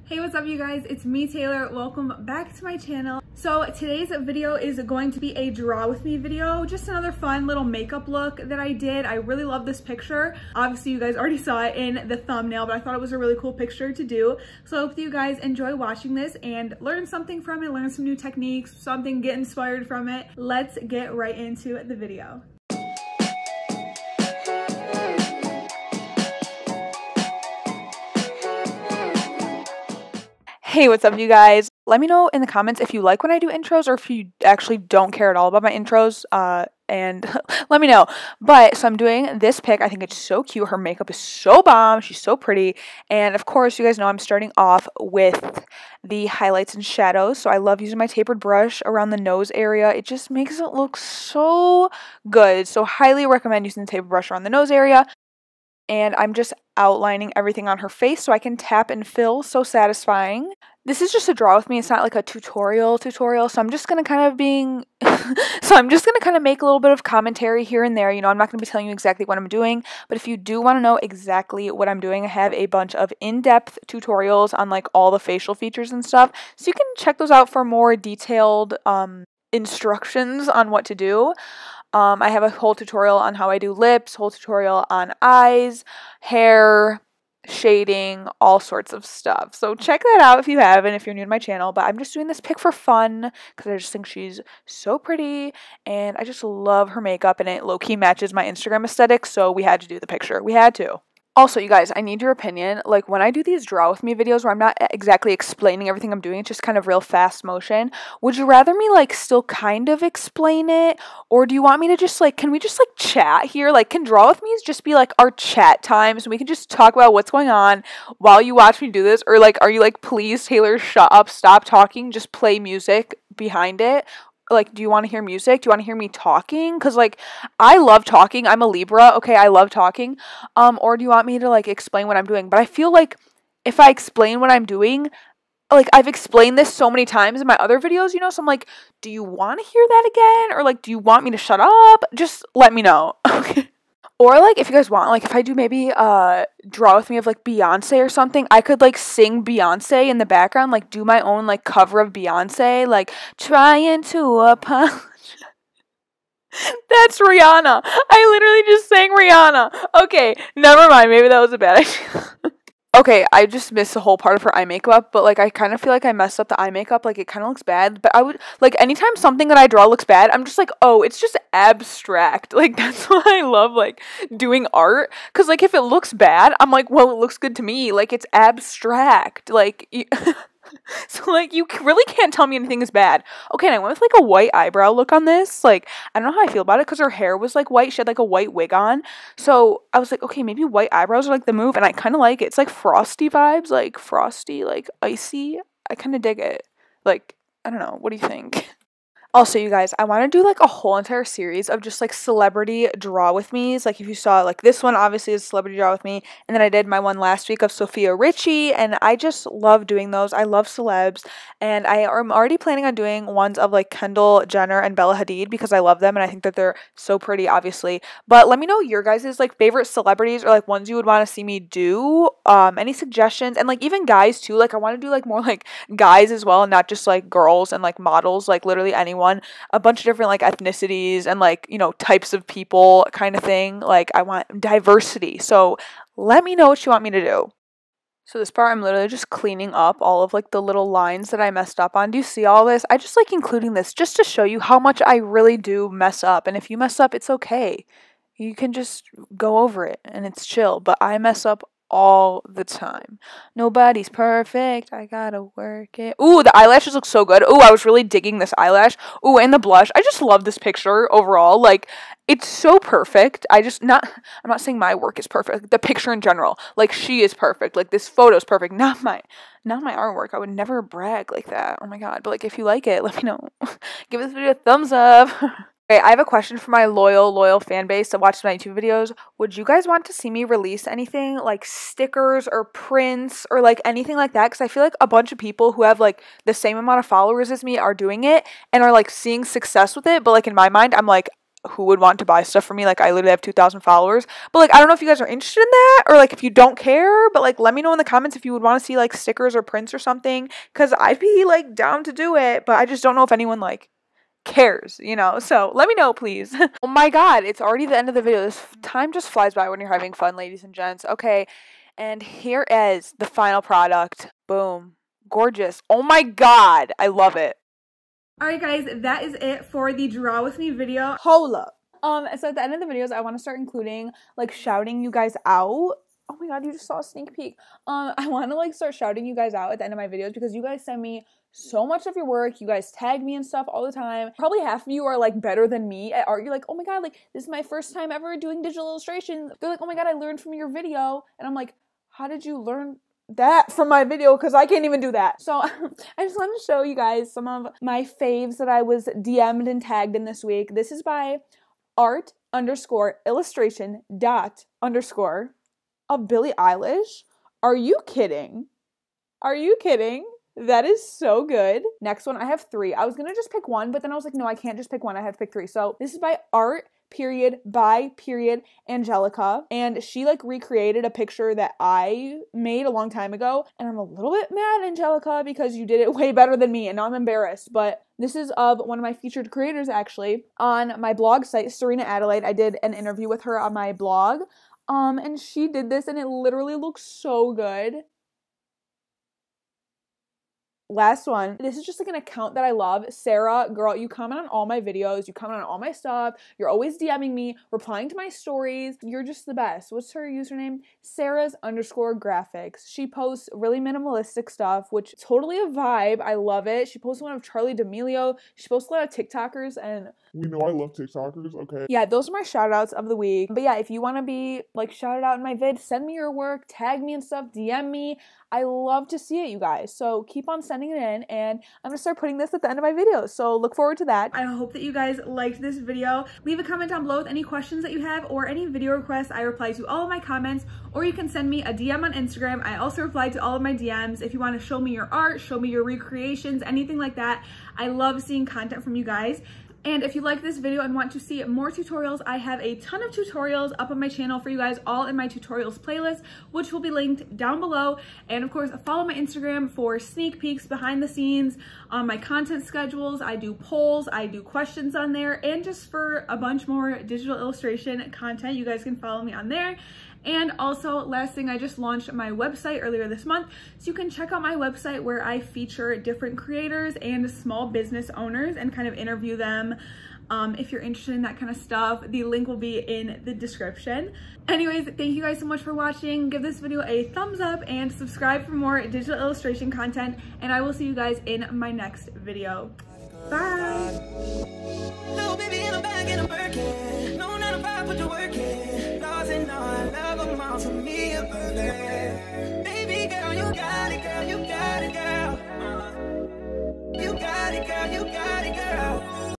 Hey, what's up you guys? It's me, Taylor. Welcome back to my channel. So today's video is going to be a draw with me video, just another fun little makeup look that I did. I really love this picture. Obviously you guys already saw it in the thumbnail, but I thought it was a really cool picture to do. So I hope that you guys enjoy watching this and learn something from it, learn some new techniques, something, get inspired from it. Let's get right into the video. Hey, what's up you guys? Let me know in the comments if you like when I do intros or if you actually don't care at all about my intros, and let me know. But so I'm doing this pic. I think it's so cute. Her makeup is so bomb. She's so pretty. And of course, you guys know I'm starting off with the highlights and shadows. So I love using my tapered brush around the nose area. It just makes it look so good. So highly recommend using the tapered brush around the nose area. And I'm just outlining everything on her face so I can tap and fill. So satisfying. This is just a draw with me. It's not like a tutorial, so I'm just going to kind of make a little bit of commentary here and there. You know, I'm not going to be telling you exactly what I'm doing, but if you do want to know exactly what I'm doing, I have a bunch of in-depth tutorials on like all the facial features and stuff. So you can check those out for more detailed instructions on what to do. I have a whole tutorial on how I do lips, whole tutorial on eyes, hair, shading, all sorts of stuff. So check that out if you haven't, if you're new to my channel. But I'm just doing this pic for fun because I just think she's so pretty and I just love her makeup and it low-key matches my Instagram aesthetic. So we had to do the picture. We had to. Also, you guys, I need your opinion. Like, when I do these draw with me videos where I'm not exactly explaining everything I'm doing, it's just kind of real fast motion, would you rather me, like, still kind of explain it? Or do you want me to just, like, can we just, like, chat here? Like, can draw with me just be, like, our chat time so we can just talk about what's going on while you watch me do this? Or, like, are you like, please, Taylor, shut up, stop talking, just play music behind it? Like, do you want to hear music? Do you want to hear me talking? Because, like, I love talking. I'm a Libra. Okay, I love talking. Or do you want me to, like, explain what I'm doing? But I feel like if I explain what I'm doing, like, I've explained this so many times in my other videos, you know? So I'm like, do you want to hear that again? Or, like, do you want me to shut up? Just let me know. Okay. Or, like, if you guys want, like, if I do maybe draw with me of, like, Beyonce or something, I could, like, sing Beyonce in the background, like, do my own, like, cover of Beyonce, like, trying to apologize. That's Rihanna. I literally just sang Rihanna. Okay, never mind. Maybe that was a bad idea. Okay, I just missed the whole part of her eye makeup, but, like, I kind of feel like I messed up the eye makeup, like, it kind of looks bad, but I would, like, anytime something that I draw looks bad, I'm just like, oh, it's just abstract, like, that's why I love, like, doing art, because, like, if it looks bad, I'm like, well, it looks good to me, like, it's abstract, like, so, like, you really can't tell me anything is bad. Okay, and I went with, like, a white eyebrow look on this. Like, I don't know how I feel about it because her hair was, like, white. She had, like, a white wig on. So, I was like, okay, maybe white eyebrows are, like, the move. And I kind of like it. It's, like, frosty vibes. Like, frosty, like, icy. I kind of dig it. Like, I don't know. What do you think? Also, you guys, I want to do, like, a whole entire series of just, like, celebrity draw with me's. Like, if you saw, like, this one obviously is celebrity draw with me. And then I did my one last week of Sophia Richie. And I just love doing those. I love celebs. And I am already planning on doing ones of, like, Kendall Jenner and Bella Hadid because I love them. And I think that they're so pretty, obviously. But let me know your guys' like, favorite celebrities or, like, ones you would want to see me do. Any suggestions. And, like, even guys, too. Like, I want to do, like, more, like, guys as well. And not just, like, girls and, like, models. Like, literally anyone. A bunch of different like ethnicities and like, you know, types of people kind of thing. Like, I want diversity. So let me know what you want me to do. So this part I'm literally just cleaning up all of like the little lines that I messed up on. Do you see all this? I just like including this just to show you how much I really do mess up. And if you mess up, it's okay. You can just go over it and it's chill. But I mess up all the time. Nobody's perfect. I gotta work it. Ooh, the eyelashes look so good. Ooh, I was really digging this eyelash. Ooh, and the blush. I just love this picture overall. Like, it's so perfect. I'm not saying my work is perfect. The picture in general. Like, she is perfect. Like, this photo is perfect. Not my artwork. I would never brag like that. Oh my god. But, like, if you like it, let me know. Give this video a thumbs up. Okay, I have a question for my loyal fan base that watches my YouTube videos. Would you guys want to see me release anything like stickers or prints or like anything like that? Because I feel like a bunch of people who have like the same amount of followers as me are doing it and are like seeing success with it. But like in my mind, I'm like, who would want to buy stuff from me. Like, I literally have 2,000 followers. But, like, I don't know if you guys are interested in that, or, like, if you don't care. But, like, let me know in the comments if you would want to see, like, stickers or prints or something. Because I'd be, like, down to do it. But I just don't know if anyone, like, cares, you know? So, let me know, please. Oh, my God. It's already the end of the video. This time just flies by when you're having fun, ladies and gents. Okay. And here is the final product. Boom. Gorgeous. Oh, my God. I love it. Alright guys, that is it for the Draw With Me video. Hold up. So at the end of the videos, I want to start including, like, shouting you guys out. Oh my God, you just saw a sneak peek. I want to, like, start shouting you guys out at the end of my videos because you guys send me so much of your work. You guys tag me and stuff all the time. Probably half of you are, like, better than me at art. You're like, oh my God, like, this is my first time ever doing digital illustration. They're like, oh my God, I learned from your video. And I'm like, how did you learn that from my video? Because I can't even do that. So I just wanted to show you guys some of my faves that I was DM'd and tagged in this week. This is by art_illustration_ of Billie Eilish. Are you kidding? Are you kidding? That is so good. Next one, I have 3. I was gonna just pick one, but then I was like, no, I can't just pick one. I have to pick 3. So this is by Angelica, and she, like, recreated a picture that I made a long time ago, and I'm a little bit mad, Angelica, because you did it way better than me, and now I'm embarrassed. But this is of one of my featured creators, actually, on my blog site, Serena Adelaide. I did an interview with her on my blog, and she did this, and it literally looks so good. Last one. This is just, like, an account that I love. Sarah, girl, you comment on all my videos. You comment on all my stuff. You're always DMing me, replying to my stories. You're just the best. What's her username? Sarah's_graphics. She posts really minimalistic stuff, which is totally a vibe. I love it. She posts one of Charlie D'Amelio. She posts a lot of TikTokers, and we know I love TikTokers, okay? Yeah, those are my shout outs of the week. But yeah, if you want to be, like, shouted out in my vid, send me your work, tag me and stuff, DM me. I love to see it, you guys. So keep on sending it in, and I'm gonna start putting this at the end of my videos. So look forward to that. I hope that you guys liked this video. Leave a comment down below with any questions that you have or any video requests. I reply to all of my comments, or you can send me a DM on Instagram. I also reply to all of my DMs. If you want to show me your art, show me your recreations, anything like that. I love seeing content from you guys. And if you like this video and want to see more tutorials, I have a ton of tutorials up on my channel for you guys, all in my tutorials playlist, which will be linked down below. And of course, follow my Instagram for sneak peeks behind the scenes on my content schedules. I do polls, I do questions on there, and just for a bunch more digital illustration content, you guys can follow me on there. And also, last thing, I just launched my website earlier this month, so you can check out my website where I feature different creators and small business owners and kind of interview them. If you're interested in that kind of stuff, the link will be in the description. Anyways, thank you guys so much for watching. Give this video a thumbs up and subscribe for more digital illustration content, and I will see you guys in my next video. Bye! Little baby in a bag and I'm working. No, not a vibe, but you're working. Lost and all I love them all to me a birthday. Baby girl, you got it, girl, you got it, girl. You got it, girl, you got it, girl.